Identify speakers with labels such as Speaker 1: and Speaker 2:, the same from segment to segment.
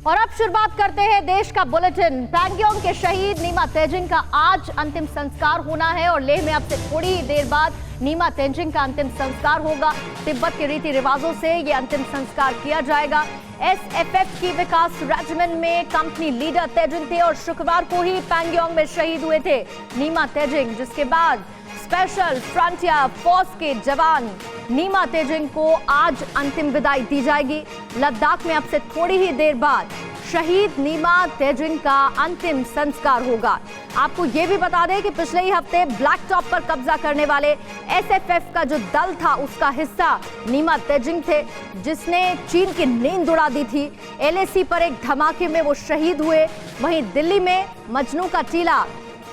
Speaker 1: और अब शुरुआत करते हैं देश का बुलेटिन। पैंगोंग के शहीद नीमा तेजिंग का आज अंतिम संस्कार होना है और लेह में अब से थोड़ी ही देर बाद नीमा तेजिंग का अंतिम संस्कार होगा। तिब्बत के रीति रिवाजों से यह अंतिम संस्कार किया जाएगा। एसएफएफ की विकास रेजिमेंट में कंपनी लीडर तेजिंग थे और शुक्रवार को ही पैंगोंग में शहीद हुए थे नीमा तेजिंग, जिसके बाद स्पेशल फ्रंटियर फोर्स के जवान नीमा तेजिंग को आज अंतिम विदाई दी जाएगी। लद्दाख में अब से थोड़ी ही देर बाद शहीद नीमा तेजिंग का अंतिम संस्कार होगा। आपको यह भी बता दें कि पिछले ही हफ्ते ब्लैक टॉप पर कब्जा करने वाले एसएफएफ का जो दल था उसका हिस्सा नीमा तेजिंग थे, जिसने चीन की नींद उड़ा दी थी। एलएसी पर एक धमाके में वो शहीद हुए। वहीं दिल्ली में मजनू का टीला,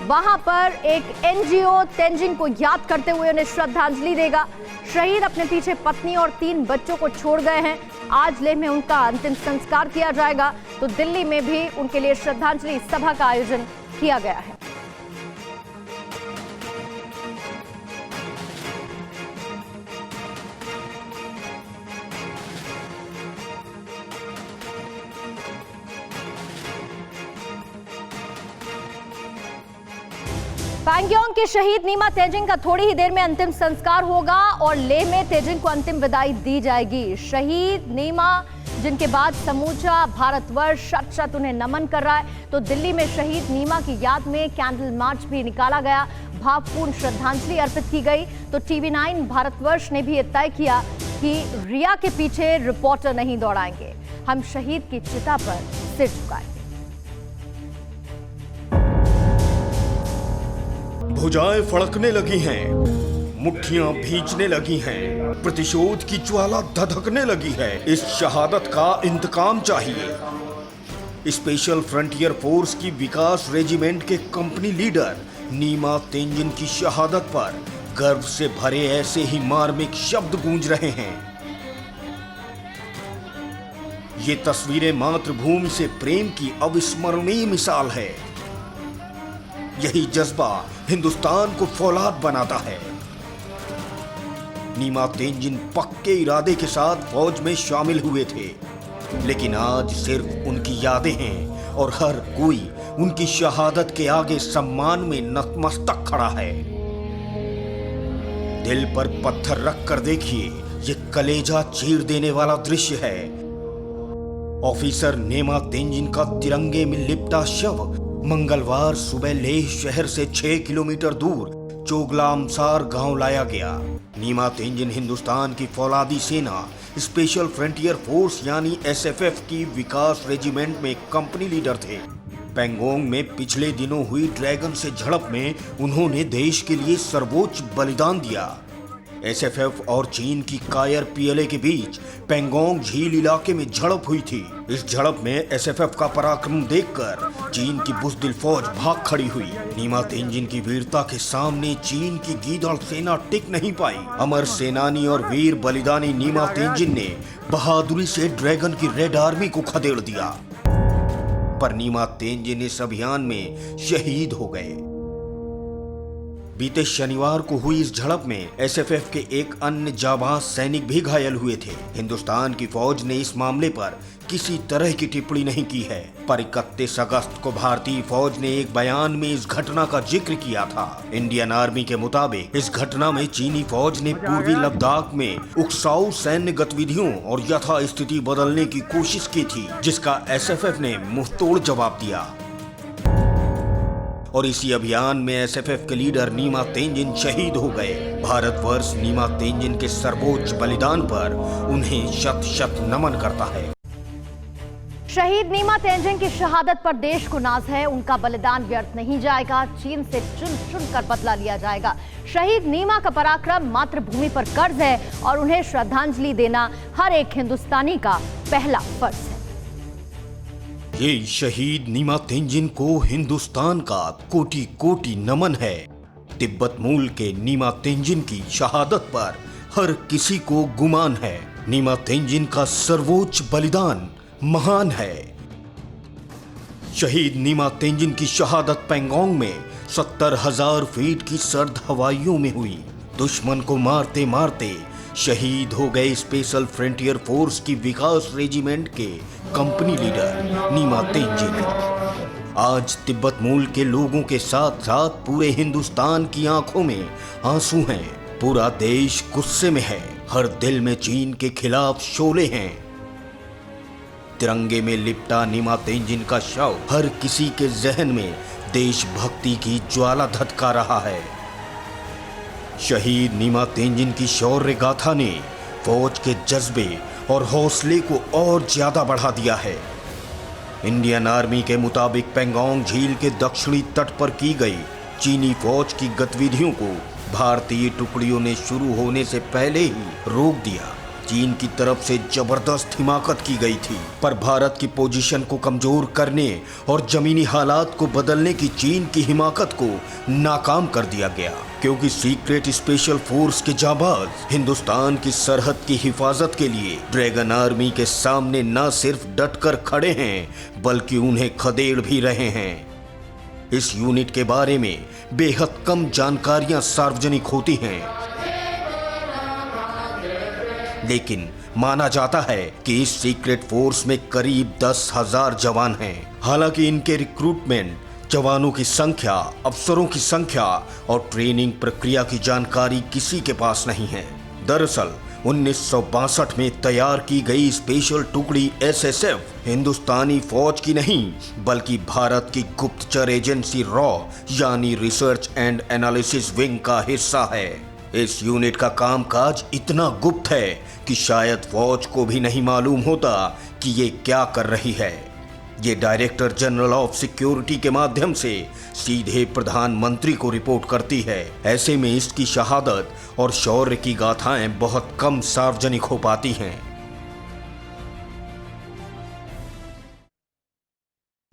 Speaker 1: वहां पर एक एनजीओ तेजिंग को याद करते हुए उन्हें श्रद्धांजलि देगा। शहीद अपने पीछे पत्नी और 3 बच्चों को छोड़ गए हैं। आज लेह में उनका अंतिम संस्कार किया जाएगा, तो दिल्ली में भी उनके लिए श्रद्धांजलि सभा का आयोजन किया गया है। पैंगोंग के शहीद नीमा तेजिंग का थोड़ी ही देर में अंतिम संस्कार होगा और लेह में तेजिंग को अंतिम विदाई दी जाएगी। शहीद नीमा जिनके बाद समूचा भारतवर्ष शत शत उन्हें नमन कर रहा है, तो दिल्ली में शहीद नीमा की याद में कैंडल मार्च भी निकाला गया, भावपूर्ण श्रद्धांजलि अर्पित की गई। तो टीवी9 भारतवर्ष ने भी यह तय किया कि रिया के पीछे रिपोर्टर नहीं दौड़ाएंगे, हम शहीद की चिता पर सिर झुकाएंगे।
Speaker 2: भुजाएं फड़कने लगी हैं, मुट्ठियां भींचने लगी हैं, प्रतिशोध की ज्वाला धधकने लगी है। इस शहादत का इंतकाम चाहिए। स्पेशल फ्रंटियर फोर्स की विकास रेजिमेंट के कंपनी लीडर नीमा तेजिंग की शहादत पर गर्व से भरे ऐसे ही मार्मिक शब्द गूंज रहे हैं। ये तस्वीरें मातृभूमि से प्रेम की अविस्मरणीय मिसाल है। यही जज्बा हिंदुस्तान को फौलाद बनाता है। नीमा तेजिंग पक्के इरादे के साथ फौज में शामिल हुए थे, लेकिन आज सिर्फ उनकी यादें हैं और हर कोई उनकी शहादत के आगे सम्मान में नतमस्तक खड़ा है। दिल पर पत्थर रख कर देखिए, ये कलेजा चीर देने वाला दृश्य है। ऑफिसर नीमा तेजिंग का तिरंगे में लिपटा शव मंगलवार सुबह लेह शहर से 6 किलोमीटर दूर चोगलामसार गांव लाया गया। नीमा तेजिंग हिंदुस्तान की फौलादी सेना स्पेशल फ्रंटियर फोर्स यानी एसएफएफ की विकास रेजिमेंट में कंपनी लीडर थे। पैंगोंग में पिछले दिनों हुई ड्रैगन से झड़प में उन्होंने देश के लिए सर्वोच्च बलिदान दिया। एसएफएफ और चीन की कायर पीएलए के बीच पैंगोंग झील इलाके में झड़प हुई थी। इस झड़प में एसएफएफ का पराक्रम देखकर चीन की बुज़दिल फौज भाग खड़ी हुई। नीमा तेजिंग की वीरता के सामने चीन की गीदड़ सेना टिक नहीं पाई। अमर सेनानी और वीर बलिदानी नीमा तेजिंग ने बहादुरी से ड्रैगन की रेड आर्मी को खदेड़ दिया, पर नीमा तेजिंग इस अभियान में शहीद हो गए। बीते शनिवार को हुई इस झड़प में एसएफएफ के एक अन्य जाबाज सैनिक भी घायल हुए थे। हिंदुस्तान की फौज ने इस मामले पर किसी तरह की टिप्पणी नहीं की है, पर 31 अगस्त को भारतीय फौज ने एक बयान में इस घटना का जिक्र किया था। इंडियन आर्मी के मुताबिक इस घटना में चीनी फौज ने पूर्वी लद्दाख में उकसाऊ सैन्य गतिविधियों और यथास्थिति बदलने की कोशिश की थी, जिसका एसएफएफ ने मुंहतोड़ जवाब दिया। और इसी अभियान में एसएफएफ के लीडर नीमा तेजिंग शहीद हो गए। भारतवर्ष नीमा तेजिंग के सर्वोच्च बलिदान पर उन्हें शत शत नमन करता है।
Speaker 1: शहीद नीमा तेजिंग की शहादत पर देश को नाज है। उनका बलिदान व्यर्थ नहीं जाएगा। चीन से चुन चुन कर बदला लिया जाएगा। शहीद नीमा का पराक्रम मातृभूमि पर कर्ज है और उन्हें श्रद्धांजलि देना हर एक हिंदुस्तानी का पहला फर्ज है।
Speaker 2: ये शहीद नीमा तेजिंग को हिंदुस्तान का कोटि कोटि नमन है। तिब्बत मूल के नीमा तेजिंग की शहादत पर हर किसी को गुमान है। नीमा तेजिंग का सर्वोच्च बलिदान महान है। शहीद नीमा तेजिंग की शहादत पैंगोंग में 70,000 फीट की सर्द हवाइयों में हुई। दुश्मन को मारते मारते शहीद हो गए स्पेशल फ्रंटियर फोर्स की विकास रेजिमेंट के कंपनी लीडर नीमा तेंजिन। आज तिब्बत मूल के लोगों के साथ साथ पूरे हिंदुस्तान की आंखों में आंसू हैं। पूरा देश गुस्से में है, हर दिल में चीन के खिलाफ शोले हैं। तिरंगे में लिपटा नीमा तेंजिन का शव हर किसी के जहन में देशभक्ति की ज्वाला धधका रहा है। शहीद नीमा तेंजिन की शौर्य गाथा ने फौज के जज्बे और हौसले को और ज्यादा बढ़ा दिया है। इंडियन आर्मी के मुताबिक पेंगोंग झील के दक्षिणी तट पर की गई चीनी फौज की गतिविधियों को भारतीय टुकड़ियों ने शुरू होने से पहले ही रोक दिया। चीन की तरफ से जबरदस्त हिमाकत की गई थी, पर भारत की पोजीशन को कमजोर करने और जमीनी हालात को बदलने की चीन की हिमाकत को नाकाम कर दिया गया, क्योंकि सीक्रेट स्पेशल फोर्स के जाबाज हिंदुस्तान की सरहद की हिफाजत के लिए ड्रैगन आर्मी के सामने न सिर्फ डटकर खड़े हैं बल्कि उन्हें खदेड़ भी रहे हैं। इस यूनिट के बारे में बेहद कम जानकारियां सार्वजनिक होती हैं, लेकिन माना जाता है कि इस सीक्रेट फोर्स में करीब 10,000 जवान हैं। हालांकि इनके रिक्रूटमेंट, जवानों की संख्या, अफसरों की संख्या और ट्रेनिंग प्रक्रिया की जानकारी किसी के पास नहीं है। दरअसल 1962 में तैयार की गई स्पेशल टुकड़ी SSF हिंदुस्तानी फौज की नहीं बल्कि भारत की गुप्तचर एजेंसी रॉ यानी रिसर्च एंड एनालिसिस विंग का हिस्सा है। इस यूनिट का कामकाज इतना गुप्त है कि शायद फौज को भी नहीं मालूम होता कि ये क्या कर रही है। ये डायरेक्टर जनरल ऑफ सिक्योरिटी के माध्यम से सीधे प्रधानमंत्री को रिपोर्ट करती है। ऐसे में इसकी शहादत और शौर्य की गाथाएं बहुत कम सार्वजनिक हो पाती हैं।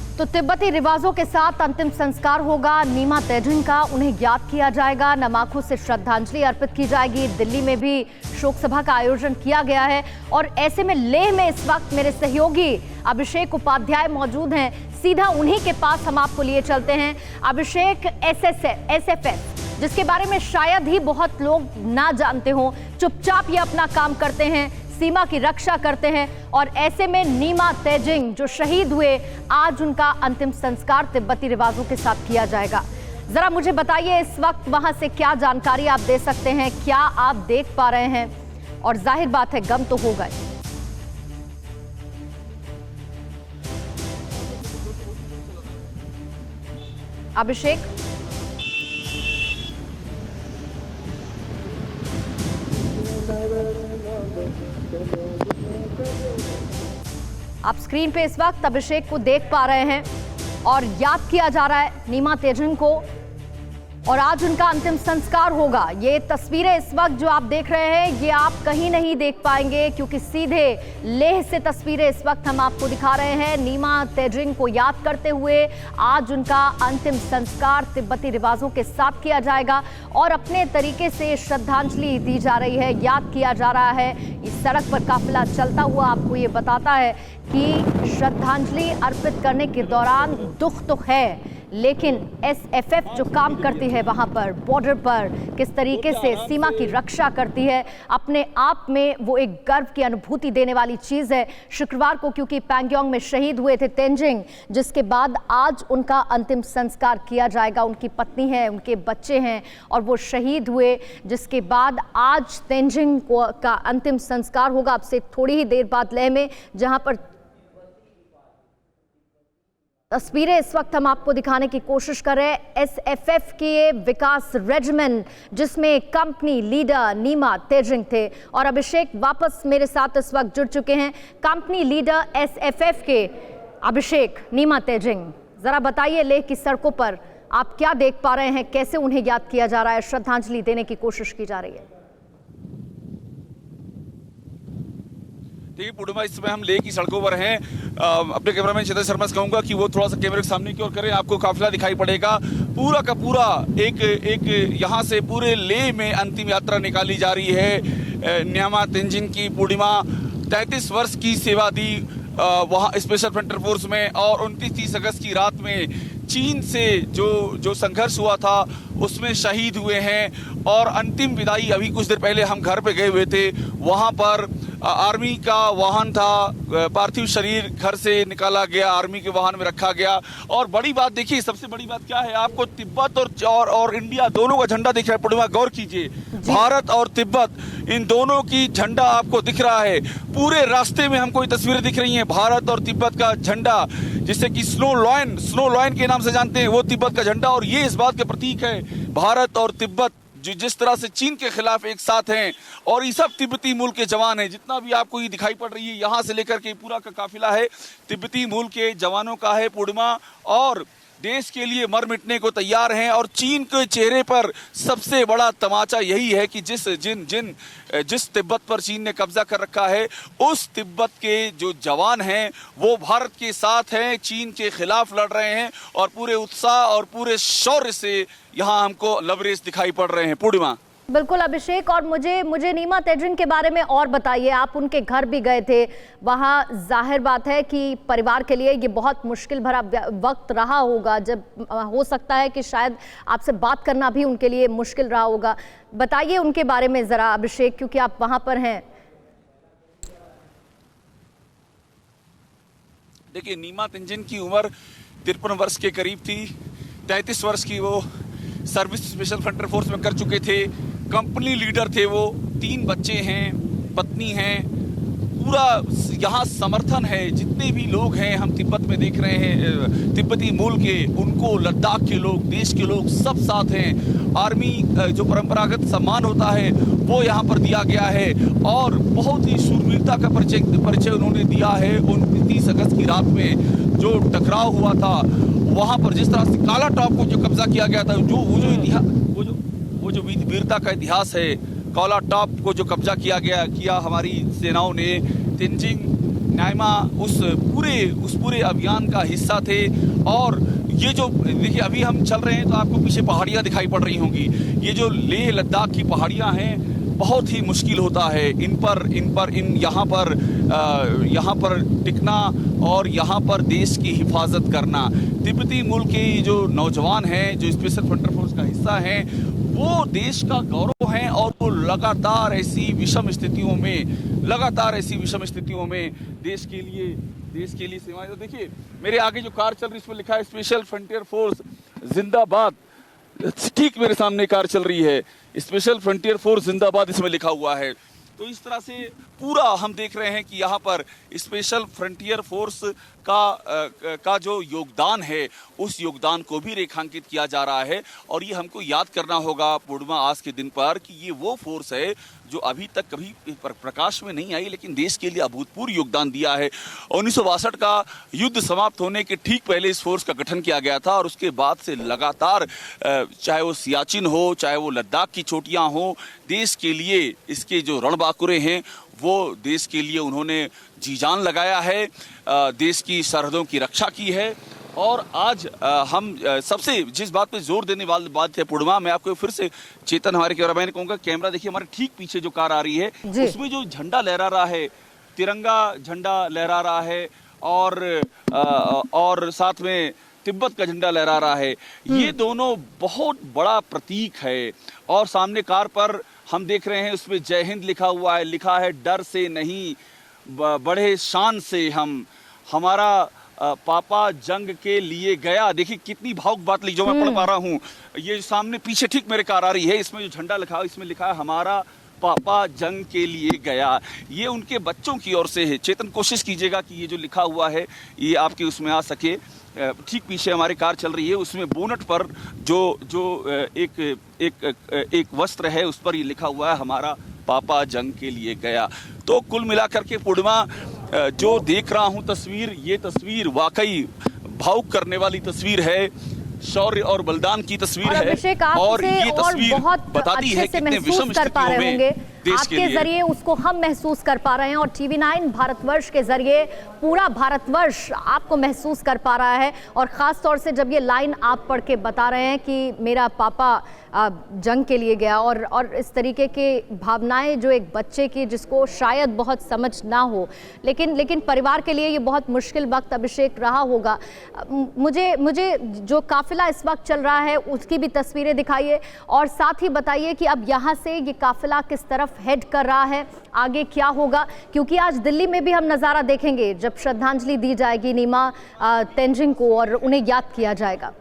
Speaker 1: तो तिब्बती रिवाजों के साथ अंतिम संस्कार होगा नीमा तेजिन का। उन्हें याद किया जाएगा, नमाखों से श्रद्धांजलि अर्पित की जाएगी। दिल्ली में भी शोक सभा का आयोजन किया गया है और ऐसे में लेह में इस वक्त मेरे सहयोगी अभिषेक उपाध्याय मौजूद हैं। सीधा उन्हीं के पास हम आपको लिए चलते हैं। अभिषेक, SSF जिसके बारे में शायद ही बहुत लोग ना जानते हों, चुपचाप ये अपना काम करते हैं, सीमा की रक्षा करते हैं और ऐसे में नीमा तेजिन जो शहीद हुए, आज उनका अंतिम संस्कार तिब्बती रिवाजों के साथ किया जाएगा। जरा मुझे बताइए इस वक्त वहां से क्या जानकारी आप दे सकते हैं, क्या आप देख पा रहे हैं? और जाहिर बात है गम तो होगा ही। अभिषेक, आप स्क्रीन पे इस वक्त अभिषेक को देख पा रहे हैं और याद किया जा रहा है नीमा तेजिन को और आज उनका अंतिम संस्कार होगा। ये तस्वीरें इस वक्त जो आप देख रहे हैं ये आप कहीं नहीं देख पाएंगे, क्योंकि सीधे लेह से तस्वीरें इस वक्त हम आपको दिखा रहे हैं। नीमा तेजिन को याद करते हुए आज उनका अंतिम संस्कार तिब्बती रिवाजों के साथ किया जाएगा और अपने तरीके से श्रद्धांजलि दी जा रही है, याद किया जा रहा है। इस सड़क पर काफिला चलता हुआ आपको ये बताता है कि श्रद्धांजलि अर्पित करने के दौरान दुख तो है, लेकिन SFF जो काम करती है वहां पर बॉर्डर पर, किस तरीके से सीमा की रक्षा करती है, अपने आप में वो एक गर्व की अनुभूति देने वाली चीज़ है। शुक्रवार को क्योंकि पैंगोंग में शहीद हुए थे तेंजिन, जिसके बाद आज उनका अंतिम संस्कार किया जाएगा। उनकी पत्नी है, उनके बच्चे हैं और वो शहीद हुए, जिसके बाद आज तेंजिन का अंतिम संस्कार होगा। अब से थोड़ी ही देर बाद लेह में, जहां पर तस्वीरें इस वक्त हम आपको दिखाने की कोशिश कर रहे हैं, SFF के विकास रेजिमेंट जिसमें कंपनी लीडर नीमा तेजिन थे। और अभिषेक वापस मेरे साथ इस वक्त जुड़ चुके हैं, कंपनी लीडर SFF के अभिषेक नीमा तेजिन। जरा बताइए लेह की सड़कों पर आप क्या देख पा रहे हैं, कैसे उन्हें याद किया जा रहा है, श्रद्धांजलि देने की कोशिश की जा रही है?
Speaker 3: देखिए पूर्णिमा, इस समय हम लेह की सड़कों पर हैं। अपने कैमरामैन चेतन शर्मा से कहूंगा कि वो थोड़ा सा कैमरे के सामने की ओर करें, आपको काफिला दिखाई पड़ेगा। पूरा का पूरा एक यहाँ से पूरे लेह में अंतिम यात्रा निकाली जा रही है। नीमा तेंजिन की पूर्णिमा 33 वर्ष की सेवा दी वहाँ स्पेशल फ्रंटियर फोर्स में, और 29-30 अगस्त की रात में चीन से जो संघर्ष हुआ था उसमें शहीद हुए हैं। और अंतिम विदाई अभी कुछ देर पहले हम घर पे गए हुए थे, वहाँ पर आर्मी का वाहन था, पार्थिव शरीर घर से निकाला गया, आर्मी के वाहन में रखा गया। और बड़ी बात देखिए, सबसे बड़ी बात क्या है, आपको तिब्बत और इंडिया दोनों का झंडा दिख रहा है। पूर्णिमा गौर कीजिए, भारत और तिब्बत इन दोनों की झंडा आपको दिख रहा है। पूरे रास्ते में हमको ये तस्वीरें दिख रही हैं, भारत और तिब्बत का झंडा, जिसे कि स्नो लॉयन के नाम से जानते हैं, वो तिब्बत का झंडा। और ये इस बात के प्रतीक है, भारत और तिब्बत जो जिस तरह से चीन के खिलाफ एक साथ हैं। और ये सब तिब्बती मूल के जवान हैं। जितना भी आपको ये दिखाई पड़ रही है, यहाँ से लेकर के पूरा का काफिला है तिब्बती मूल के जवानों का है पूर्णिमा, और देश के लिए मर मिटने को तैयार हैं। और चीन के चेहरे पर सबसे बड़ा तमाचा यही है कि जिस तिब्बत पर चीन ने कब्जा कर रखा है, उस तिब्बत के जो जवान हैं वो भारत के साथ हैं, चीन के खिलाफ लड़ रहे हैं, और पूरे उत्साह और पूरे शौर्य से यहाँ हमको लबरेज दिखाई पड़ रहे हैं। पूर्णिमा।
Speaker 1: बिल्कुल अभिषेक, और मुझे नीमा तेजिन के बारे में और बताइए। आप उनके घर भी गए थे, वहाँ जाहिर बात है कि परिवार के लिए ये बहुत मुश्किल भरा वक्त रहा होगा, जब हो सकता है कि शायद आपसे बात करना भी उनके लिए मुश्किल रहा होगा। बताइए उनके बारे में ज़रा अभिषेक, क्योंकि आप वहाँ पर हैं।
Speaker 3: देखिए, नीमा तेजिन की उम्र 53 वर्ष के करीब थी। 33 वर्ष की वो सर्विस स्पेशल फ्रंटियर फोर्स में कर चुके थे, कंपनी लीडर थे वो। 3 बच्चे हैं, पत्नी हैं, पूरा यहाँ समर्थन है। जितने भी लोग हैं हम तिब्बत में देख रहे हैं, तिब्बती मूल के, उनको लद्दाख के लोग, देश के लोग सब साथ हैं। आर्मी जो परंपरागत सम्मान होता है वो यहाँ पर दिया गया है, और बहुत ही शूरवीरता का परिचय उन्होंने दिया है। 29 अगस्त की रात में जो टकराव हुआ था, वहाँ पर जिस तरह से काला टॉप को जो कब्जा किया गया था, वो जो वीरता का इतिहास है, काला टॉप को जो कब्जा किया हमारी सेनाओं ने, तेंजिंग नाइमा उस पूरे अभियान का हिस्सा थे। और ये जो देखिए, अभी हम चल रहे हैं तो आपको पीछे पहाड़ियाँ दिखाई पड़ रही होंगी। ये जो लेह लद्दाख की पहाड़ियाँ हैं, बहुत ही मुश्किल होता है यहाँ पर टिकना और यहाँ पर देश की हिफाजत करना। तिब्बती मूल के जो नौजवान हैं, जो स्पेशल फ्रंटियर फोर्स का हिस्सा हैं, वो देश का गौरव हैं, और वो लगातार ऐसी विषम स्थितियों में देश के लिए सेवाएं। तो देखिए, मेरे आगे जो कार चल रही है, इसमें लिखा है स्पेशल फ्रंटियर फोर्स जिंदाबाद। ठीक मेरे सामने कार चल रही है, स्पेशल फ्रंटियर फोर्स जिंदाबाद इसमें लिखा हुआ है। तो इस तरह से पूरा हम देख रहे हैं कि यहाँ पर स्पेशल फ्रंटियर फोर्स का जो योगदान है, उस योगदान को भी रेखांकित किया जा रहा है। और ये हमको याद करना होगा पूर्णिमा आज के दिन पर कि ये वो फोर्स है जो अभी तक कभी प्रकाश में नहीं आई, लेकिन देश के लिए अभूतपूर्व योगदान दिया है। 1962 का युद्ध समाप्त होने के ठीक पहले इस फोर्स का गठन किया गया था, और उसके बाद से लगातार, चाहे वो सियाचिन हो, चाहे वो लद्दाख की चोटियां हो, देश के लिए इसके जो रणबांकुरे हैं, वो देश के लिए उन्होंने जी जान लगाया है, देश की सरहदों की रक्षा की है। और आज हम सबसे जिस बात पे जोर देने वाली बात है पूर्णिमा, मैं आपको फिर से चेतन हमारे कैमरामैन कहूँगा, कैमरा देखिए, हमारे ठीक पीछे जो कार आ रही है, उसमें जो झंडा लहरा रहा है, तिरंगा झंडा लहरा रहा है, और साथ में तिब्बत का झंडा लहरा रहा है। ये दोनों बहुत बड़ा प्रतीक है। और सामने कार पर हम देख रहे हैं, उसमें जय हिंद लिखा हुआ है, लिखा है डर से नहीं बढ़े शान से हमारा पापा जंग के लिए गया। देखिए कितनी भावुक बात लिखी जो मैं पढ़ पा रहा हूँ। ये सामने पीछे ठीक मेरे कार आ रही है, इसमें जो झंडा लिखा है, इसमें लिखा है हमारा पापा जंग के लिए गया। ये उनके बच्चों की ओर से है। चेतन, कोशिश कीजिएगा कि ये जो लिखा हुआ है ये आपके उसमें आ सके। ठीक पीछे हमारी कार चल रही है, उसमें बोनट पर जो एक वस्त्र है, उस पर ये लिखा हुआ है हमारा पापा जंग के लिए गया। तो कुल मिलाकर के पूर्णिमा जो देख रहा हूं तस्वीर, ये तस्वीर वाकई भावुक करने वाली तस्वीर है, शौर्य और बलिदान की तस्वीर है। और ये तस्वीर बताती है कितने विषम स्थितियों में देश के लिए,
Speaker 1: जरिए उसको हम महसूस कर पा रहे हैं, और TV9 भारतवर्ष के जरिए पूरा भारतवर्ष आपको महसूस कर पा रहा है। और खास तौर से जब ये लाइन आप पढ़ के बता रहे हैं कि मेरा पापा जंग के लिए गया, और इस तरीके के भावनाएं जो एक बच्चे की, जिसको शायद बहुत समझ ना हो, लेकिन परिवार के लिए ये बहुत मुश्किल वक्त अभिषेक रहा होगा। मुझे जो काफिला इस वक्त चल रहा है उसकी भी तस्वीरें दिखाइए, और साथ ही बताइए कि अब यहाँ से ये काफिला किस तरफ तरफ हेड कर रहा है, आगे क्या होगा? क्योंकि आज दिल्ली में भी हम नज़ारा देखेंगे जब श्रद्धांजलि दी जाएगी नीमा तेंजिंग को और उन्हें याद किया जाएगा।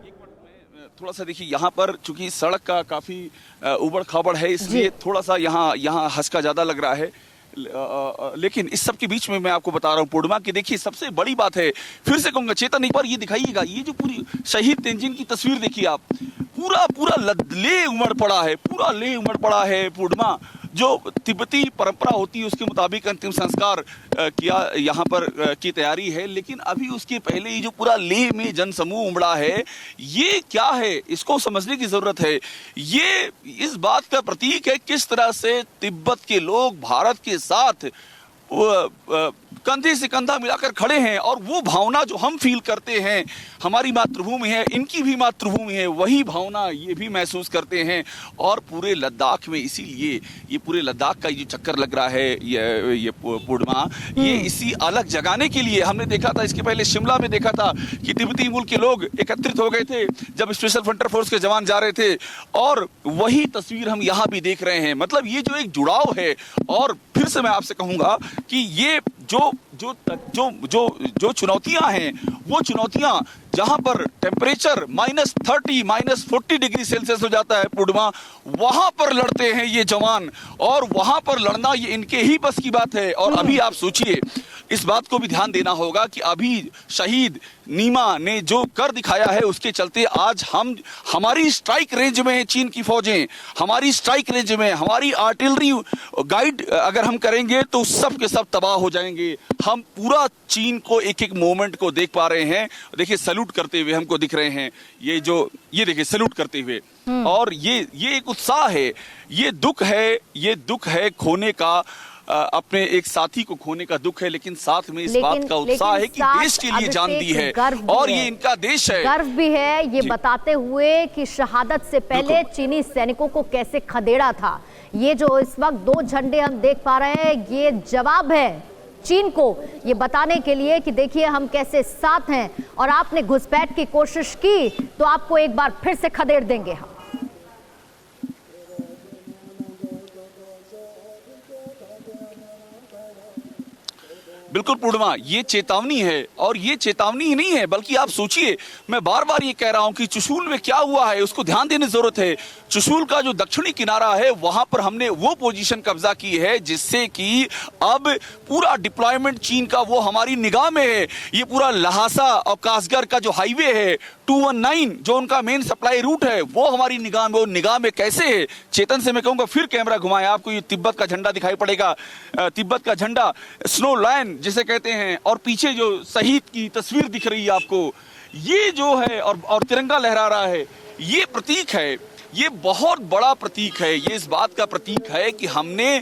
Speaker 3: थोड़ा सा देखिए, यहाँ पर चूंकि सड़क का काफी उबड़ खाबड़ है, इसलिए थोड़ा सा यहाँ हंसका ज्यादा लग रहा है। लेकिन इस सब के बीच में मैं आपको बता रहा हूँ पूर्णिमा की, देखिए सबसे बड़ी बात है, फिर से कहूंगा चेतन एक बार ये दिखाइएगा, ये जो पूरी शहीद तेंजिन की तस्वीर देखिए आप, पूरा ले उमड़ पड़ा है, पूरा ले उमड़ पड़ा है पूर्णिमा। जो तिब्बती परंपरा होती है उसके मुताबिक अंतिम संस्कार किया यहाँ पर की तैयारी है, लेकिन अभी उसके पहले ही जो पूरा लेह में जनसमूह उमड़ा है, ये क्या है इसको समझने की जरूरत है। ये इस बात का प्रतीक है किस तरह से तिब्बत के लोग भारत के साथ कंधे से कंधा मिलाकर खड़े हैं, और वो भावना जो हम फील करते हैं, हमारी मातृभूमि है, इनकी भी मातृभूमि है, वही भावना ये भी महसूस करते हैं। और पूरे लद्दाख में, इसीलिए ये पूरे लद्दाख का ये जो चक्कर लग रहा है ये पूर्णिमा, ये इसी अलग जगाने के लिए। हमने देखा था इसके पहले शिमला में देखा था कि तिब्बती मूल के लोग एकत्रित हो गए थे जब स्पेशल फ्रंटियर फोर्स के जवान जा रहे थे, और वही तस्वीर हम यहाँ भी देख रहे हैं। मतलब ये जो एक जुड़ाव है, और फिर से मैं आपसे कहूंगा कि ये जो चुनौतियां हैं, वो चुनौतियां जहां पर टेम्परेचर -30 -40 डिग्री सेल्सियस हो जाता है पूर्णिमा, वहां पर लड़ते हैं ये जवान, और वहां पर लड़ना ये इनके ही बस की बात है। और अभी आप सोचिए, इस बात को भी ध्यान देना होगा कि अभी शहीद नीमा ने जो कर दिखाया है, उसके चलते आज हमारी स्ट्राइक रेंज में है चीन की फौजें, हमारी स्ट्राइक रेंज में, हमारी आर्टिलरी गाइड अगर हम करेंगे तो सब के सब तबाह हो जाएंगे। हम पूरा चीन को एक एक मोमेंट को देख पा रहे हैं। देखिए सैल्यूट करते हुए हमको दिख रहे हैं, ये देखिए सैल्यूट करते हुए, और ये एक उत्साह है, ये दुख है खोने का, अपने एक साथी को खोने का दुख है, लेकिन साथ में इस बात का उत्साह है कि देश के लिए जान दी है, और ये इनका देश है,
Speaker 1: गर्व भी है, ये बताते हुए कि शहादत से पहले चीनी सैनिकों को कैसे खदेड़ा था। ये जो इस वक्त 2 झंडे हम देख पा रहे हैं, ये जवाब है चीन को, ये बताने के लिए कि देखिए हम कैसे साथ हैं, और आपने घुसपैठ की कोशिश की तो आपको एक बार फिर से खदेड़ देंगे हम।
Speaker 3: बिल्कुल पूर्णिमा, ये चेतावनी है, और ये चेतावनी ही नहीं है बल्कि आप सोचिए, मैं बार बार ये कह रहा हूं कि चुशूल में क्या हुआ है उसको ध्यान देने की जरूरत है। चुशूल का जो दक्षिणी किनारा है, वहां पर हमने वो पोजीशन कब्जा की है जिससे कि अब पूरा डिप्लॉयमेंट चीन का वो हमारी निगाह में है। ये पूरा लहासा और कासगढ़ का जो हाईवे है 219, जो उनका मेन सप्लाई रूट है, वो हमारी निगाह में, वो निगाह में कैसे है। चेतन से मैं कहूंगा फिर कैमरा घुमाएं, आपको ये तिब्बत का झंडा दिखाई पड़ेगा, तिब्बत का झंडा, स्नो लायन जिसे कहते हैं, और पीछे जो शहीद की तस्वीर दिख रही है आपको, ये जो है, और तिरंगा लहरा रहा है, ये प्रतीक है, ये बहुत बड़ा प्रतीक है। ये इस बात का प्रतीक है कि हमने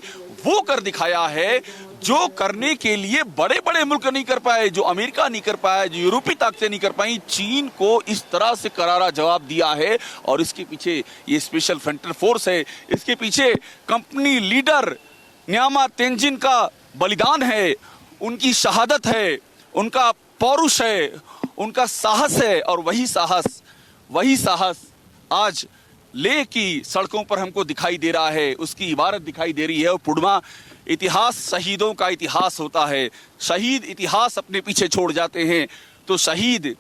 Speaker 3: वो कर दिखाया है जो करने के लिए बड़े बड़े मुल्क नहीं कर पाए, जो अमेरिका नहीं कर पाया, जो यूरोपीय ताकतें नहीं कर पाई। चीन को इस तरह से करारा जवाब दिया है, और इसके पीछे ये स्पेशल फ्रंटियर फोर्स है, इसके पीछे कंपनी लीडर न्यामा तेंजिन का बलिदान है, उनकी शहादत है, उनका पौरुष है, उनका साहस है, और वही साहस आज लेह की सड़कों पर हमको दिखाई दे रहा है, उसकी इबारत दिखाई दे रही है। और पूर्णिमा, इतिहास शहीदों का इतिहास होता है, शहीद इतिहास अपने पीछे छोड़ जाते हैं, तो शहीद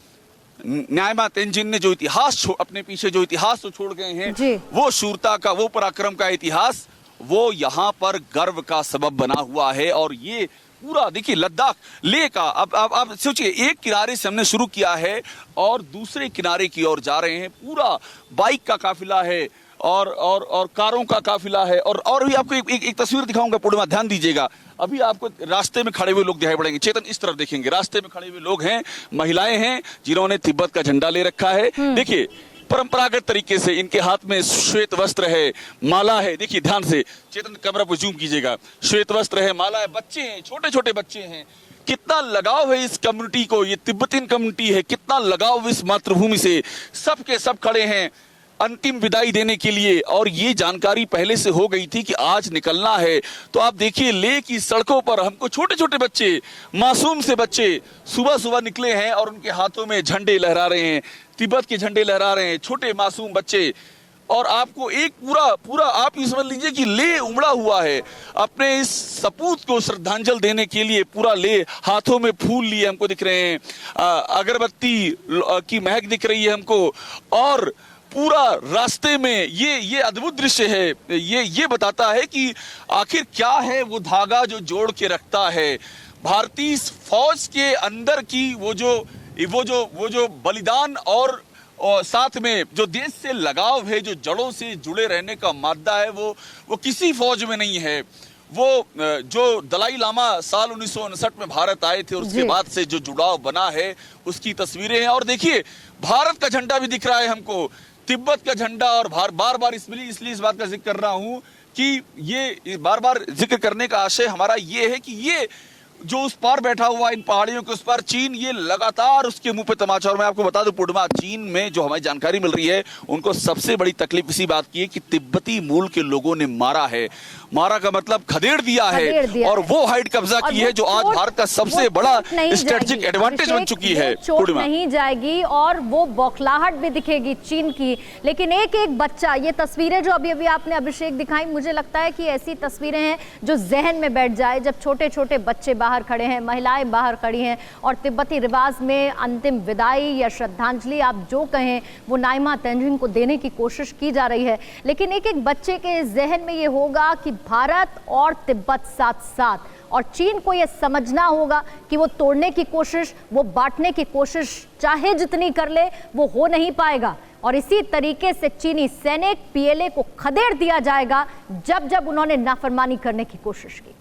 Speaker 3: न्यामा तेंजिन ने जो इतिहास अपने पीछे जो इतिहास तो छोड़ गए हैं, वो शूरता का, वो पराक्रम का इतिहास, वो यहाँ पर गर्व का सबब बना हुआ है। और ये पूरा देखिए लद्दाख लेह का, अब आप सोचिए, एक किनारे से हमने शुरू किया है और दूसरे किनारे की ओर जा रहे हैं। पूरा बाइक का काफिला है, और कारों का काफिला है, और भी आपको एक तस्वीर दिखाऊंगा पूर्णिमा, ध्यान दीजिएगा। अभी आपको रास्ते में खड़े हुए लोग दिखाई पड़ेंगे, चेतन इस तरफ देखेंगे, रास्ते में खड़े हुए लोग हैं, महिलाएं हैं जिन्होंने तिब्बत का झंडा ले रखा है। देखिए परंपरागत तरीके से इनके हाथ में श्वेत वस्त्र है, माला है, देखिए ध्यान से, चेतन कैमरा पर जूम कीजिएगा, श्वेत वस्त्र है, माला है, बच्चे हैं, छोटे छोटे बच्चे हैं। कितना लगाव है इस कम्युनिटी को, ये तिब्बतियन कम्युनिटी है, कितना लगाव इस मातृभूमि से, सब के सब खड़े हैं अंतिम विदाई देने के लिए। और ये जानकारी पहले से हो गई थी कि आज निकलना है। तो आप देखिए लेह की सड़कों पर हमको छोटे छोटे बच्चे, मासूम से बच्चे सुबह सुबह निकले हैं, और उनके हाथों में झंडे लहरा रहे हैं, तिब्बत के झंडे लहरा रहे हैं, छोटे मासूम बच्चे। और आपको एक पूरा आप ये समझ लीजिए कि ले उमड़ा हुआ है। अपने इस सपूत को श्रद्धांजलि देने के लिए पूरा ले, हाथों में फूल लिए हमको दिख रहे हैं, अगरबत्ती की महक दिख रही है हमको, और पूरा रास्ते में ये अद्भुत दृश्य है। ये बताता है कि आखिर क्या है वो धागा जो जोड़ के रखता है भारतीय फौज के अंदर की वो जो बलिदान और साथ में जो देश से लगाव है, जो जड़ों से जुड़े रहने का मादा है, वो किसी फौज में नहीं है। वो जो दलाई लामा साल 1959 में भारत आए थे और उसके बाद से जो जुड़ाव बना है उसकी तस्वीरें हैं। और देखिए भारत का झंडा भी दिख रहा है हमको, तिब्बत का झंडा। और बार बार इसलिए इस बात का जिक्र कर रहा हूं कि ये बार बार जिक्र करने का आशय हमारा ये है कि ये जो उस पार बैठा हुआ इन पहाड़ियों के उस पार चीन, ये लगातार उसके मुंह पे तमाचा। और मैं आपको बता दूं पूर्णिमा, चीन में जो हमारी जानकारी मिल रही है उनको सबसे बड़ी तकलीफ इसी बात की है कि तिब्बती मूल के लोगों ने मारा का मतलब खदेड़ दिया है और वो हाइट कब्जा की है जो आज भारत का सबसे बड़ा स्ट्रेटेजिक एडवांटेज बन चुकी है।
Speaker 1: चोट नहीं जाएगी और वो बौखलाहट भी दिखेगी चीन की। लेकिन एक एक बच्चा, ये तस्वीरें जो अभी अभी आपने अभिषेक दिखाई, मुझे लगता है कि ऐसी तस्वीरें हैं जो जहन में बैठ जाए, जब छोटे छोटे बच्चे बाहर खड़े हैं, महिलाएं बाहर खड़ी हैं और तिब्बती रिवाज में अंतिम विदाई या श्रद्धांजलि आप जो कहें वो नाइमा तेंजिन को देने की कोशिश की जा रही है। लेकिन एक एक बच्चे के जहन में ये होगा कि भारत और तिब्बत साथ साथ, और चीन को ये समझना होगा कि वो तोड़ने की कोशिश, वो बांटने की कोशिश चाहे जितनी कर ले वो हो नहीं पाएगा। और इसी तरीके से चीनी सैनिक पीएलए को खदेड़ दिया जाएगा जब जब उन्होंने नाफरमानी करने की कोशिश की।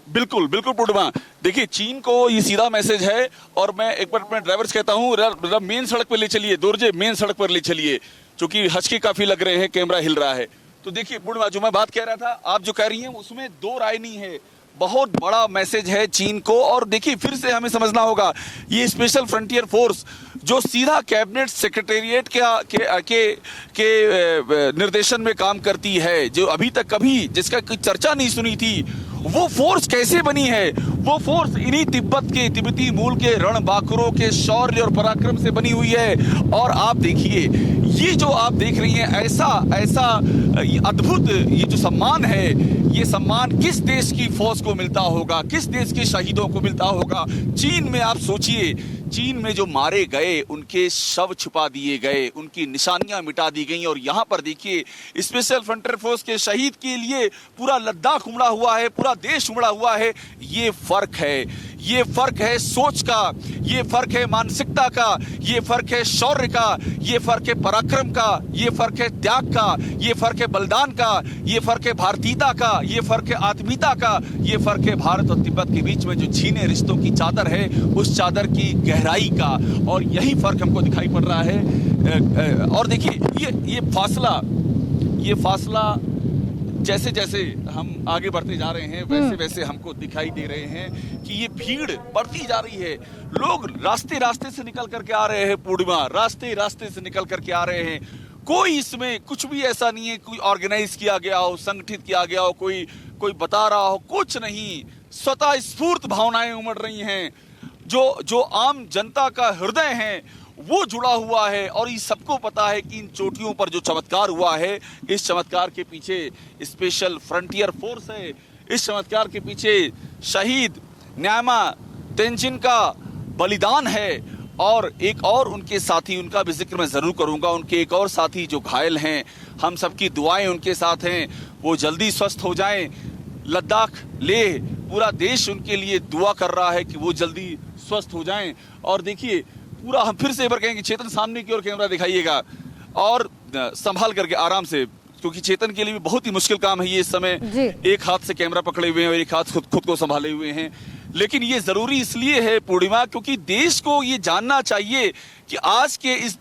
Speaker 3: बिल्कुल पूर्णिमा, देखिए चीन को ये सीधा मैसेज है। और मैं एक बार अपने ड्राइवर्स कहता हूँ मेन सड़क पर ले चलिए, दोरजे मेन सड़क पर ले चलिए, क्योंकि हचके काफी लग रहे हैं, कैमरा हिल रहा है। तो देखिए पूर्णिमा, जो मैं बात कह रहा था, आप जो कह रही हैं उसमें दो राय नहीं है, बहुत बड़ा मैसेज है चीन को। और देखिए फिर से हमें समझना होगा, ये स्पेशल फ्रंटियर फोर्स जो सीधा कैबिनेट सेक्रेटेरिएट के निर्देशन में काम करती है, जो अभी तक कभी जिसका कोई चर्चा नहीं सुनी थी, वो फोर्स कैसे बनी है? वो फोर्स इन्हीं तिब्बती मूल के रणबांकुरों के शौर्य और पराक्रम से बनी हुई है। और आप देखिए ये जो आप देख रही हैं, ऐसा अद्भुत ये जो सम्मान है, ये सम्मान किस देश की फौज को मिलता होगा, किस देश के शहीदों को मिलता होगा? चीन में आप सोचिए, चीन में जो मारे गए उनके शव छुपा दिए गए, उनकी निशानियां मिटा दी गई। और यहाँ पर देखिए स्पेशल फ्रंटियर फोर्स के शहीद के लिए पूरा लद्दाख उमड़ा हुआ है, पूरा देश उमड़ा हुआ है। ये फर्क है सोच का, ये फर्क है मानसिकता का, ये फर्क है शौर्य का, ये फर्क है पराक्रम का, ये फर्क है त्याग का, ये फर्क है बलिदान का, ये फर्क है भारतीयता का, ये फर्क है आत्मीयता का, ये फर्क है भारत और तिब्बत के बीच में जो छीने रिश्तों की चादर है, उस चादर की गहराई का। और यही फर्क हमको दिखाई पड़ रहा है। और देखिए ये फासला जैसे जैसे हम आगे बढ़ते जा रहे हैं वैसे वैसे हमको दिखाई दे रहे हैं कि ये भीड़ बढ़ती जा रही है। लोग रास्ते से निकल करके आ रहे हैं पूर्णिमा, रास्ते से निकल करके आ रहे हैं। कोई इसमें कुछ भी ऐसा नहीं है कोई ऑर्गेनाइज किया गया हो, संगठित किया गया हो, कोई बता रहा हो, कुछ नहीं। स्वतः स्फूर्त भावनाएं उमड़ रही हैं। जो आम जनता का हृदय है वो जुड़ा हुआ है। और ये सबको पता है कि इन चोटियों पर जो चमत्कार हुआ है, इस चमत्कार के पीछे स्पेशल फ्रंटियर फोर्स है, इस चमत्कार के पीछे शहीद नाइमा तेंजिन का बलिदान है। और एक और उनके साथी, उनका भी जिक्र मैं जरूर करूंगा, उनके एक और साथी जो घायल हैं, हम सबकी दुआएं उनके साथ हैं, वो जल्दी स्वस्थ हो जाएं। लद्दाख लेह पूरा देश उनके लिए दुआ कर रहा है कि वो जल्दी स्वस्थ हो जाएं। और देखिए पूरा हम फिर से एक बार कहेंगे, चेतन सामने की ओर कैमरा दिखाइएगा और संभाल करके आराम से, क्योंकि चेतन के लिए भी बहुत ही मुश्किल काम है ये इस समय। एक हाथ से कैमरा पकड़े हुए हैं और एक हाथ खुद को संभाले हुए हैं। लेकिन ये जरूरी इसलिए है पूर्णिमा, क्योंकि देश को ये जानना चाहिए कि आज के इस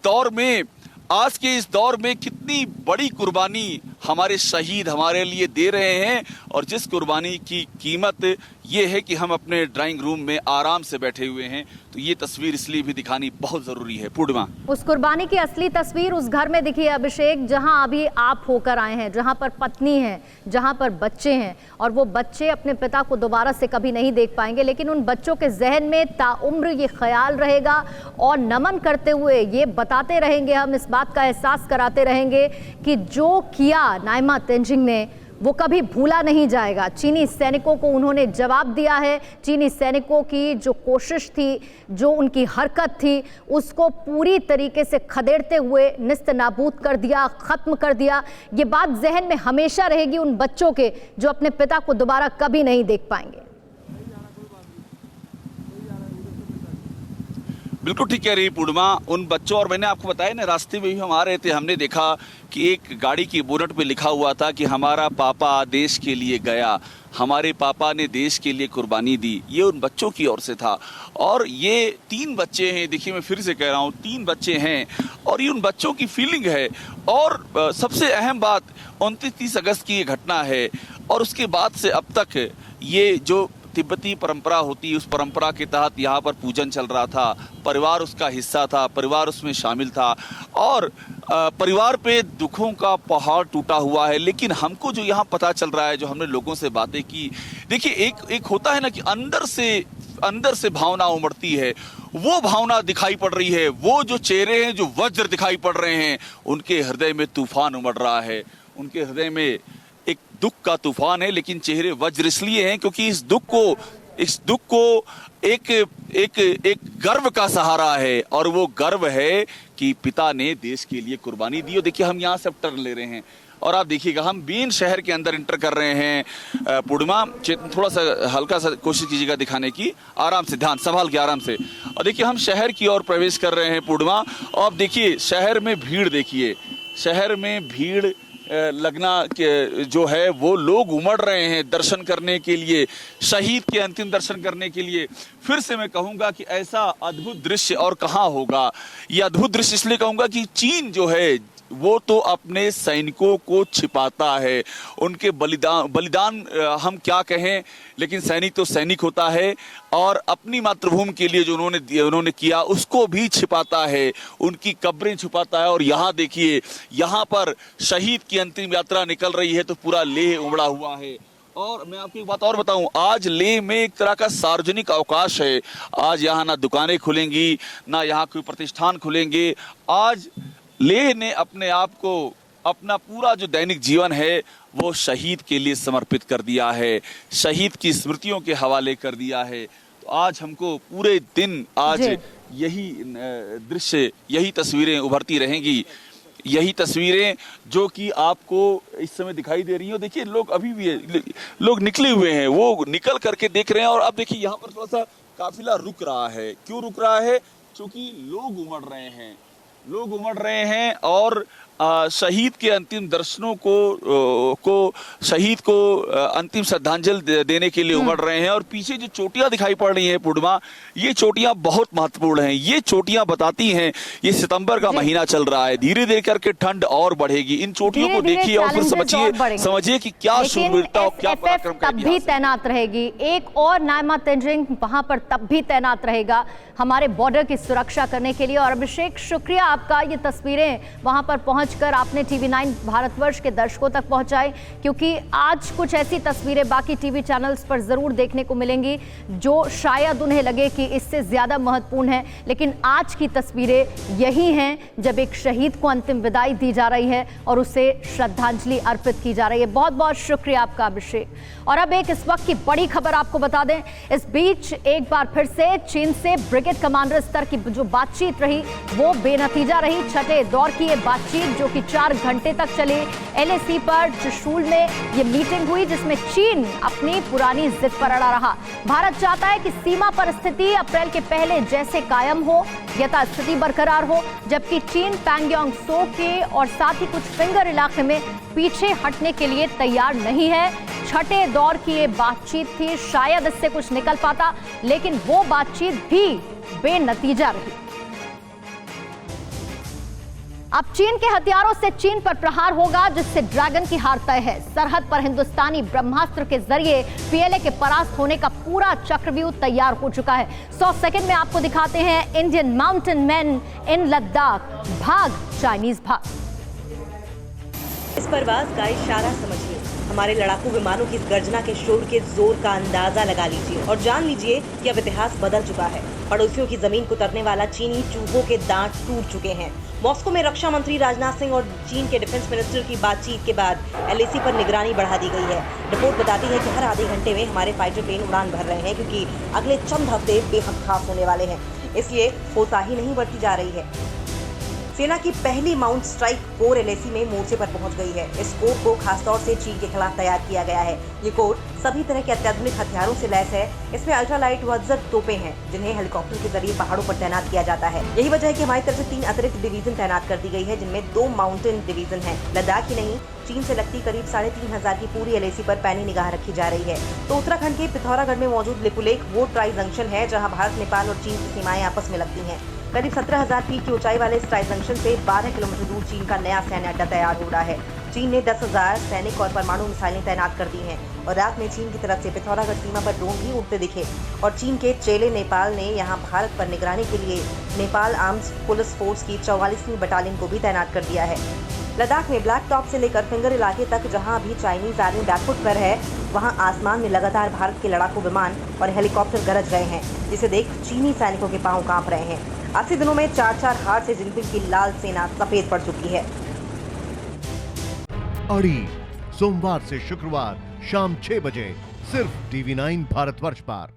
Speaker 3: दौर में कितनी बड़ी कुर्बानी हमारे शहीद हमारे लिए दे रहे हैं, और जिस कुर्बानी की कीमत ये है कि हम अपने ड्राइंग रूम में आराम से बैठे हुए हैं। तो ये तस्वीर इसलिए भी दिखानी बहुत जरूरी है। पूर्णिमा,
Speaker 1: उस कुर्बानी की असली तस्वीर उस घर में दिखी है अभिषेक, जहां अभी आप होकर आए हैं, जहां पर पत्नी है, जहां पर बच्चे हैं, और वो बच्चे अपने पिता को दोबारा से कभी नहीं देख पाएंगे, लेकिन उन बच्चों के जहन में ताउम्र ये ख्याल रहेगा और नमन करते हुए ये बताते रहेंगे, हम इस बात का एहसास कराते रहेंगे कि जो किया नाइमा तेंजिंग ने वो कभी भूला नहीं जाएगा। चीनी सैनिकों को उन्होंने जवाब दिया है। चीनी सैनिकों की जो कोशिश थी, जो उनकी हरकत थी, उसको पूरी तरीके से खदेड़ते हुए निस्त नाबूद कर दिया, खत्म कर दिया। ये बात जहन में हमेशा रहेगी उन बच्चों के जो अपने पिता को दोबारा कभी नहीं देख पाएंगे।
Speaker 3: बिल्कुल ठीक कह रही पूर्णिमा, उन बच्चों, और मैंने आपको बताया ना, रास्ते में भी हम आ रहे थे, हमने देखा कि एक गाड़ी की बोनट पे लिखा हुआ था कि हमारा पापा देश के लिए गया, हमारे पापा ने देश के लिए कुर्बानी दी। ये उन बच्चों की ओर से था। और ये 3 बच्चे हैं, देखिए मैं फिर से कह रहा हूँ, 3 बच्चे हैं, और ये उन बच्चों की फीलिंग है। और सबसे अहम बात 29-30 अगस्त की ये घटना है, और उसके बाद से अब तक ये जो तिब्बती परंपरा होती है, उस परंपरा के तहत यहाँ पर पूजन चल रहा था, परिवार उसका हिस्सा था, परिवार उसमें शामिल था, और परिवार पे दुखों का पहाड़ टूटा हुआ है। लेकिन हमको जो यहाँ पता चल रहा है, जो हमने लोगों से बातें की, देखिए एक होता है ना कि अंदर से भावना उमड़ती है, वो भावना दिखाई पड़ रही है। वो जो चेहरे हैं जो वज्र दिखाई पड़ रहे हैं, उनके हृदय में तूफान उमड़ रहा है, उनके हृदय में एक दुख का तूफान है। लेकिन चेहरे वज्र इसलिए हैं क्योंकि इस दुख को एक गर्व का सहारा है, और वो गर्व है कि पिता ने देश के लिए कुर्बानी दी। और देखिए हम यहाँ से अब टर्न ले रहे हैं, और आप देखिएगा हम बीन शहर के अंदर इंटर कर रहे हैं। पूर्णिमा, थोड़ा सा हल्का सा कोशिश कीजिएगा दिखाने की, आराम से, ध्यान संभाल के आराम से। और देखिए हम शहर की ओर प्रवेश कर रहे हैं पूर्णिमा, और आप देखिए शहर में भीड़, देखिए शहर में भीड़ लगना जो है, वो लोग उमड़ रहे हैं दर्शन करने के लिए, शहीद के अंतिम दर्शन करने के लिए। फिर से मैं कहूंगा कि ऐसा अद्भुत दृश्य और कहाँ होगा। ये अद्भुत दृश्य इसलिए कहूंगा कि चीन जो है वो तो अपने सैनिकों को छिपाता है, उनके बलिदान हम क्या कहें, लेकिन सैनिक तो सैनिक होता है, और अपनी मातृभूमि के लिए जो उन्होंने किया उसको भी छिपाता है, उनकी कब्रें छुपाता है। और यहाँ देखिए, यहाँ पर शहीद की अंतिम यात्रा निकल रही है, तो पूरा लेह उमड़ा हुआ है। और मैं आपको एक बात और बताऊं, आज लेह में एक तरह का सार्वजनिक अवकाश है। आज यहाँ ना दुकानें खुलेंगी, ना यहाँ कोई प्रतिष्ठान खुलेंगे। आज लेह ने अपने आप को, अपना पूरा जो दैनिक जीवन है वो शहीद के लिए समर्पित कर दिया है, शहीद की स्मृतियों के हवाले कर दिया है। तो आज हमको पूरे दिन आज यही दृश्य, यही तस्वीरें उभरती रहेंगी, यही तस्वीरें जो कि आपको इस समय दिखाई दे रही हैं। देखिए लोग अभी भी लोग निकले हुए हैं, वो निकल करके देख रहे हैं। और अब देखिए यहाँ पर थोड़ा सा काफिला रुक रहा है। क्यों रुक रहा है? क्योंकि लोग उमड़ रहे हैं और शहीद के अंतिम दर्शनों को शहीद को अंतिम श्रद्धांजलि देने के लिए उमड़ रहे हैं। और पीछे जो चोटियां दिखाई पड़ रही हैं पूर्णिमा, ये चोटियां बहुत महत्वपूर्ण हैं। ये चोटियां बताती हैं, ये सितंबर का महीना चल रहा है, धीरे धीरे करके ठंड और बढ़ेगी। इन चोटियों को देखिए और फिर समझिए कि क्या शूरवीरता और क्या पराक्रम का
Speaker 1: तब भी तैनात रहेगी। एक और नाइमा तेंजिंग वहां पर तब भी तैनात रहेगा हमारे बॉर्डर की सुरक्षा करने के लिए। और अभिषेक, शुक्रिया आपका, ये तस्वीरें वहां पर पहुंचकर आपने TV9 भारतवर्ष के दर्शकों तक पहुंचाई, क्योंकि आज कुछ ऐसी तस्वीरें बाकी टीवी चैनल्स पर जरूर देखने को मिलेंगी जो शायद उन्हें लगे कि इससे ज्यादा महत्वपूर्ण है। लेकिन आज की तस्वीरें यही हैं जब एक शहीद को अंतिम विदाई दी जा रही है और उसे श्रद्धांजलि अर्पित की जा रही है। बहुत बहुत शुक्रिया आपका अभिषेक। और अब एक इस वक्त की बड़ी खबर आपको बता दें। इस बीच एक बार फिर से चीन से ब्रिगेड कमांडर स्तर की जो बातचीत रही वो बेनतीजा रही। छठे दौर की ये बातचीत जो कि 4 घंटे तक चली, LAC पर चुशूल में ये मीटिंग हुई जिसमें चीन अपनी पुरानी जिद पर अड़ा रहा। भारत चाहता है कि सीमा पर स्थिति अप्रैल के पहले जैसे कायम हो, यथास्थिति बरकरार हो, जबकि चीन पैंगोंग त्सो के और साथ ही कुछ फिंगर इलाके में पीछे हटने के लिए तैयार नहीं है। छठे दौर की ये बातचीत थी, शायद इससे कुछ निकल पाता, लेकिन वो बातचीत भी बेनतीजा रही। अब चीन के हथियारों से चीन पर प्रहार होगा, जिससे ड्रैगन की हार तय है। सरहद पर हिंदुस्तानी ब्रह्मास्त्र के जरिए पीएलए के परास्त होने का पूरा चक्रव्यूह तैयार हो चुका है। 100 सेकंड में आपको दिखाते हैं Indian mountain man in Ladakh. भाग चाइनीज भाग।
Speaker 4: इस परवाज का इशारा समझिए, हमारे लड़ाकू विमानों की इस गर्जना के शोर के जोर का अंदाजा लगा लीजिए और जान लीजिए कि अब इतिहास बदल चुका है। पड़ोसियों की जमीन को तरने वाला चीनी चूहों के दांत टूट चुके हैं। मॉस्को में रक्षा मंत्री राजनाथ सिंह और चीन के डिफेंस मिनिस्टर की बातचीत के बाद एलएसी पर निगरानी बढ़ा दी गई है। रिपोर्ट बताती है कि हर आधे घंटे में हमारे फाइटर प्लेन उड़ान भर रहे हैं, क्योंकि अगले चंद हफ्ते बेहद खास होने वाले हैं, इसलिए कोताही नहीं बरती जा रही है। सेना की पहली माउंट स्ट्राइक कोर एलएसी में मोर्चे पर पहुंच गई है। इस कोर को खासतौर से चीन के खिलाफ तैयार किया गया है। ये कोर सभी तरह के अत्याधुनिक हथियारों से लैस है। इसमें अल्ट्रालाइट वज्र तोपें हैं, जिन्हें हेलीकॉप्टर के जरिए पहाड़ों पर तैनात किया जाता है। यही वजह है कि हमारी तरफ से 3 अतिरिक्त डिवीजन तैनात कर दी गई है, जिनमें 2 माउंटेन डिवीजन है। लद्दाख ही नहीं, चीन से लगती करीब 3500 की पूरी एलएसी पर पैनी निगाह रखी जा रही है। तो उत्तराखंड के पिथौरागढ़ में मौजूद लिपुलेख वो ट्राई जंक्शन है, जहाँ भारत, नेपाल और चीन की सीमाएं आपस में लगती हैं। करीब 17,000 फीट की ऊंचाई वाले इस ट्राई जंक्शन से 12 किलोमीटर दूर चीन का नया सैन्य अड्डा तैयार हो रहा है। चीन ने 10,000 सैनिक और परमाणु मिसाइलें तैनात कर दी हैं और रात में चीन की तरफ से पिथौरागढ़ सीमा पर ड्रोन भी उड़ते दिखे। और चीन के चेले नेपाल ने यहां भारत पर निगरानी के लिए नेपाल आर्म्स पुलिस फोर्स की 44वीं बटालियन को भी तैनात कर दिया है। लद्दाख में ब्लैक टॉप से लेकर फिंगर इलाके तक जहां अभी चाइनीज आर्मी बैकफुट पर है, वहां आसमान में लगातार भारत के लड़ाकू विमान और हेलीकॉप्टर गरज रहे हैं, जिसे देख चीनी सैनिकों के पांव कांप रहे हैं। 80 दिनों में 4-4 हार से जिनपिंग की लाल सेना सफेद पड़ चुकी है।
Speaker 5: अड़ी सोमवार से शुक्रवार शाम 6 बजे सिर्फ TV9 भारतवर्ष पर।